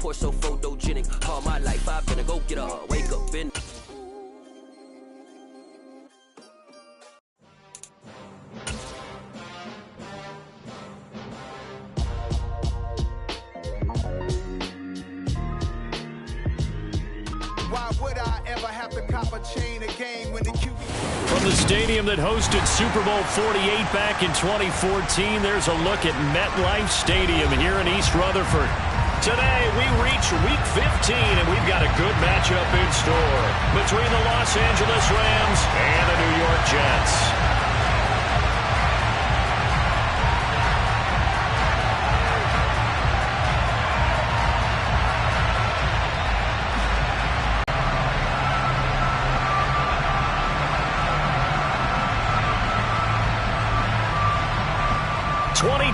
Porsche so photogenic. All my life I've been a go-getter. Wake up in. Why would I ever have to cop a chain again when the QB... From the stadium that hosted Super Bowl 48 back in 2014, there's a look at MetLife Stadium here in East Rutherford. Today, we reach Week 15, and we've got a good matchup in store between the Los Angeles Rams and the New York Jets.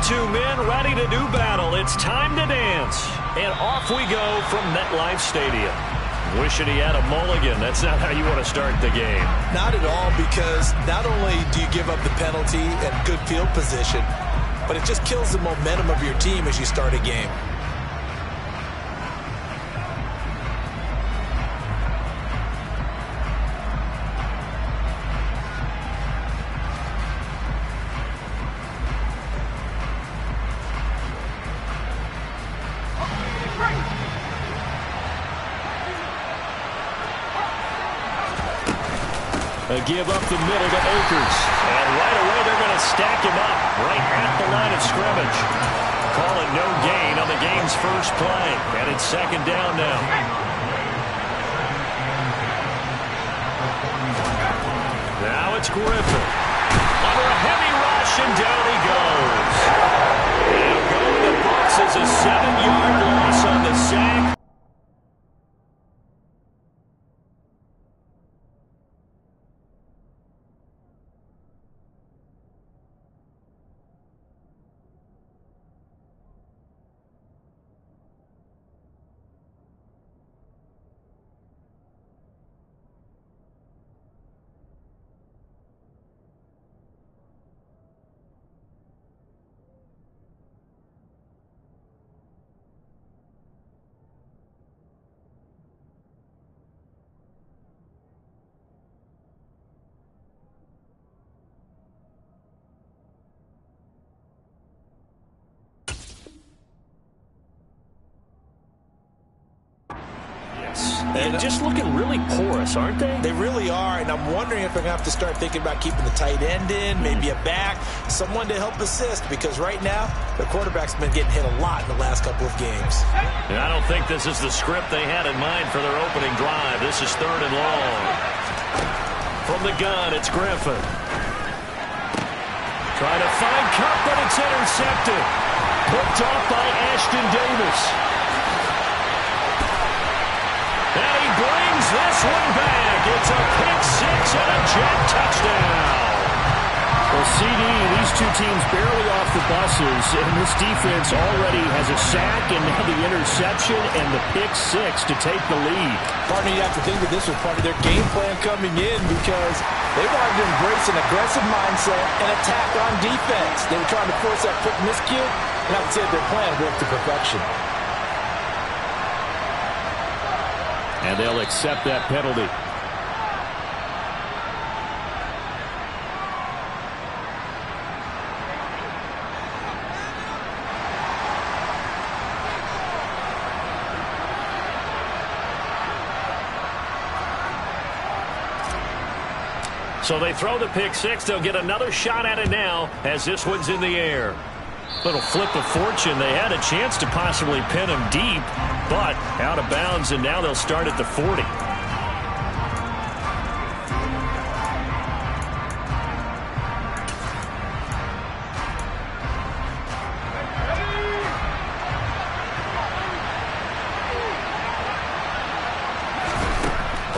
Men ready to do battle. It's time to dance. And off we go from MetLife Stadium. Wishing he had a mulligan. That's not how you want to start the game. Not at all, because not only do you give up the penalty and good field position, but it just kills the momentum of your team as you start a game. A give up the middle to Akers. And right away they're going to stack him up right at the line of scrimmage. Call it no gain on the game's first play. And it's second down now. Now it's Griffin. Under a heavy rush, and down he goes. And go to the box as a 7-yard loss on the sack. And just looking really porous, aren't they? They really are, and I'm wondering if they're going to have to start thinking about keeping the tight end in, maybe a back, someone to help assist, because right now, the quarterback's been getting hit a lot in the last couple of games. And I don't think this is the script they had in mind for their opening drive. This is 3rd and long. From the gun, it's Griffin. Trying to find Cup, but it's intercepted. Hooked off by Ashton Davis. And he brings this one back. It's a pick-6 and a Jet touchdown. Well, CD, these two teams barely off the buses, and this defense already has a sack and now the interception and the pick-6 to take the lead. Partner, you have to think that this was part of their game plan coming in, because they wanted to embrace an aggressive mindset and attack on defense. They were trying to force that quick miscue, and I would say their plan worked to perfection. And they'll accept that penalty. So they throw the pick-6. They'll get another shot at it now as this one's in the air. Little flip of fortune. They had a chance to possibly pin him deep, but out of bounds, and now they'll start at the 40.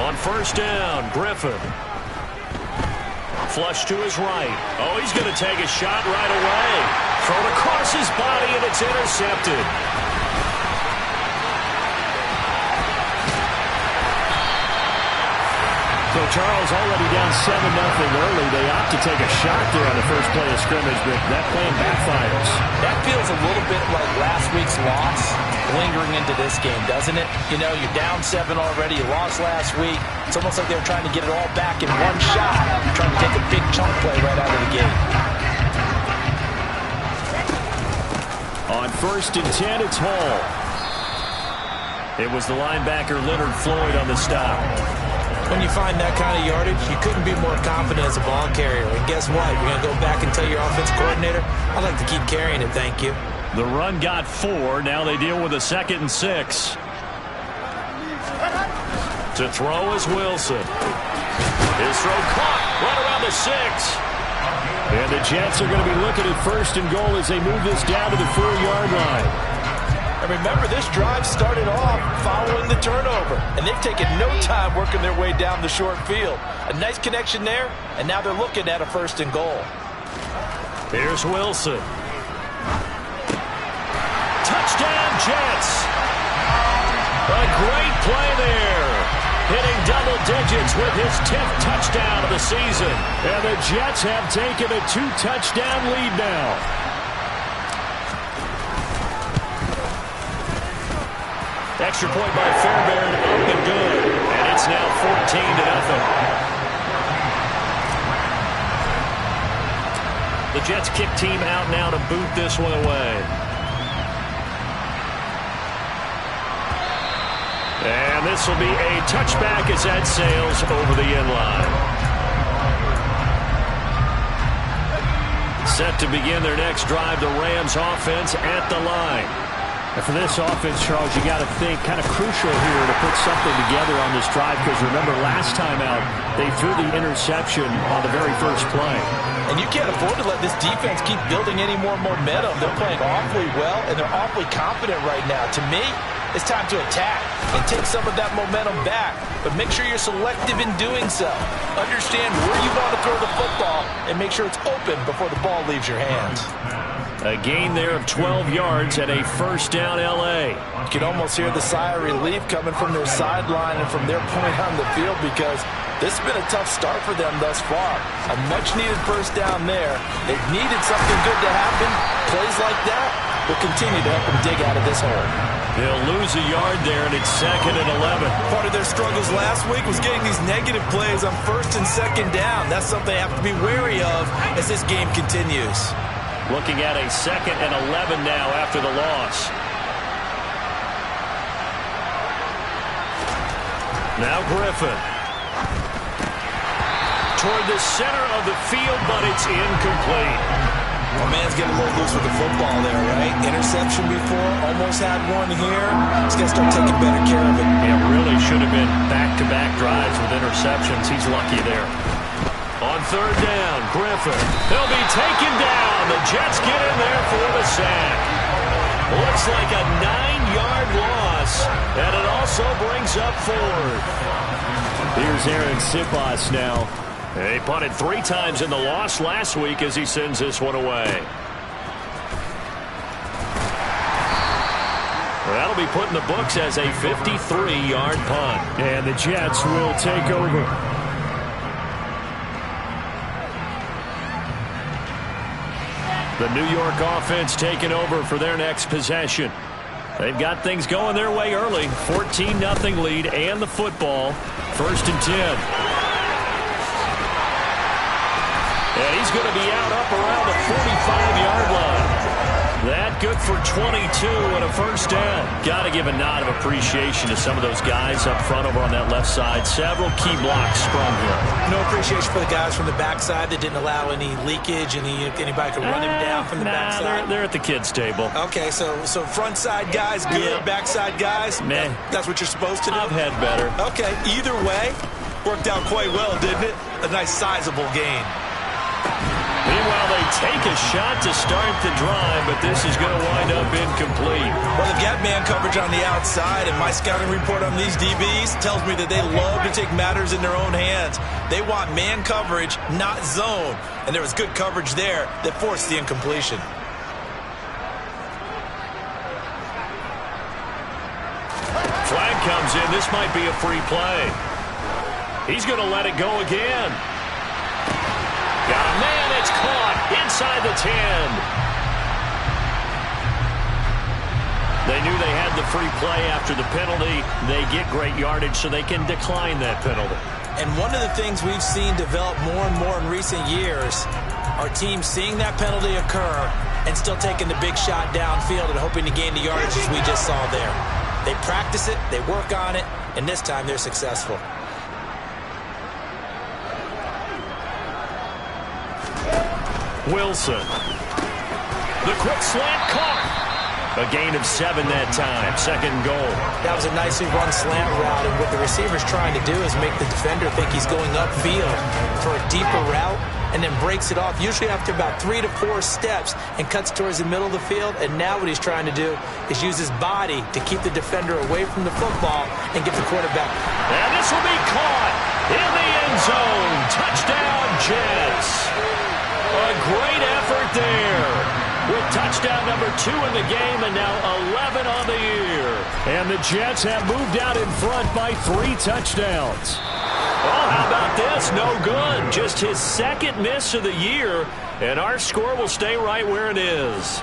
On first down, Griffin. Flush to his right. Oh, he's going to take a shot right away. Thrown across his body, and it's intercepted. So Charles already down 7-0 early. They opt to take a shot there on the first play of scrimmage, but that plan backfires. That feels a little bit like last week's loss. lingering into this game, doesn't it? You know, you're down 7 already. You lost last week. It's almost like they were trying to get it all back in one shot, trying to take a big chunk play right out of the gate. On 1st and 10, it's Hall. It was the linebacker Leonard Floyd on the stop. When you find that kind of yardage, you couldn't be more confident as a ball carrier. And guess what? You're going to go back and tell your offensive coordinator, I'd like to keep carrying it, thank you. The run got 4. Now they deal with a 2nd and 6. To throw is Wilson. His throw caught right around the 6. And the Jets are going to be looking at 1st and goal as they move this down to the 4-yard line. And remember, this drive started off following the turnover. And they've taken no time working their way down the short field. A nice connection there, and now they're looking at a 1st and goal. Here's Wilson. Touchdown, Jets. A great play there. Hitting double digits with his 10th touchdown of the season. And the Jets have taken a 2-touchdown lead now. Extra point by Fairbairn, up and good. And it's now 14-0. The Jets kick team out now to boot this one away. And this will be a touchback as that sails over the end line. Set to begin their next drive, the Rams offense at the line. And for this offense, Charles, you got to think kind of crucial here to put something together on this drive, because remember last time out they threw the interception on the very first play. And you can't afford to let this defense keep building any more momentum. They're playing awfully well, and they're awfully confident right now. To me, it's time to attack and take some of that momentum back. But make sure you're selective in doing so. Understand where you want to throw the football and make sure it's open before the ball leaves your hands. A gain there of 12 yards and a 1st down L.A. You can almost hear the sigh of relief coming from their sideline and from their point on the field, because this has been a tough start for them thus far. A much-needed 1st down there. They've needed something good to happen. Plays like that will continue to help them dig out of this hole. They'll lose a yard there, and it's 2nd and 11. Part of their struggles last week was getting these negative plays on 1st and 2nd down. That's something they have to be wary of as this game continues. Looking at a 2nd and 11 now after the loss. Now Griffin. Toward the center of the field, but it's incomplete. Well, man's getting a little loose with the football there, right? Interception before, almost had one here. He's got to start taking better care of it. It really should have been back-to-back drives with interceptions. He's lucky there. On 3rd down, Griffin. He'll be taken down. The Jets get in there for the sack. Looks like a 9-yard loss, and it also brings up 4th. Here's Aaron Sipas now. He punted 3 times in the loss last week as he sends this one away. That'll be put in the books as a 53-yard punt. And the Jets will take over. The New York offense taking over for their next possession. They've got things going their way early. 14-0 lead and the football. 1st and 10. And he's going to be out up around the 45-yard line. That good for 22 and a 1st down. Got to give a nod of appreciation to some of those guys up front over on that left side. Several key blocks sprung here. No appreciation for the guys from the backside that didn't allow any leakage, anybody could run him down from the backside. They're at the kids' table. Okay, so front side guys good, yeah. Backside guys, man, that's what you're supposed to do? I've had better. Okay, either way, worked out quite well, didn't it? A nice sizable gain. Meanwhile, they take a shot to start the drive, but this is going to wind up incomplete. Well, they've got man coverage on the outside, and my scouting report on these DBs tells me that they love to take matters in their own hands. They want man coverage, not zone, and there was good coverage there that forced the incompletion. Flag comes in. This might be a free play. He's going to let it go again. Got a man. It's caught inside the 10. They knew they had the free play after the penalty. They get great yardage so they can decline that penalty. And one of the things we've seen develop more and more in recent years are teams seeing that penalty occur and still taking the big shot downfield and hoping to gain the yardage as we just saw there. They practice it, they work on it, and this time they're successful. Wilson. The quick slant caught. A gain of 7 that time. Second and goal. That was a nicely run slant route, and what the receiver's trying to do is make the defender think he's going upfield for a deeper route and then breaks it off, usually after about 3 to 4 steps, and cuts towards the middle of the field. And now what he's trying to do is use his body to keep the defender away from the football and get the quarterback. And this will be caught in the end zone. Touchdown, Jets. A great effort there. With touchdown number 2 in the game and now 11 on the year. And the Jets have moved out in front by 3 touchdowns. Oh, how about this? No good. Just his second miss of the year, and our score will stay right where it is.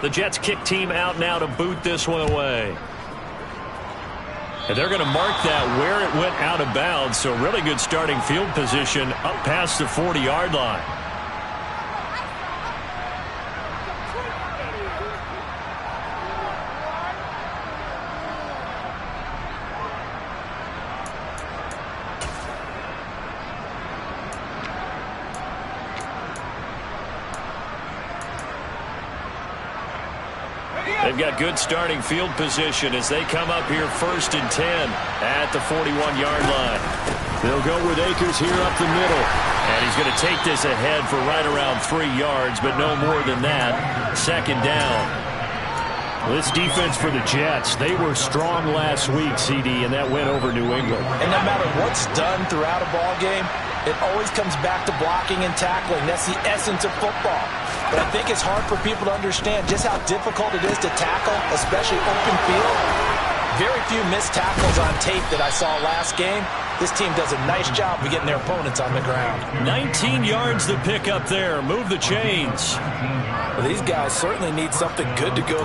The Jets kick team out now to boot this one away. And they're going to mark that where it went out of bounds. So really good starting field position up past the 40-yard line. They've got good starting field position as they come up here 1st and 10 at the 41-yard line. They'll go with Akers here up the middle. And he's going to take this ahead for right around 3 yards, but no more than that. 2nd down. This defense for the Jets, they were strong last week, CD, and that went over New England. And no matter what's done throughout a ball game, it always comes back to blocking and tackling. That's the essence of football. But I think it's hard for people to understand just how difficult it is to tackle, especially open field. Very few missed tackles on tape that I saw last game. This team does a nice job of getting their opponents on the ground. 19 yards to pick up there. Move the chains. Well, these guys certainly need something good to go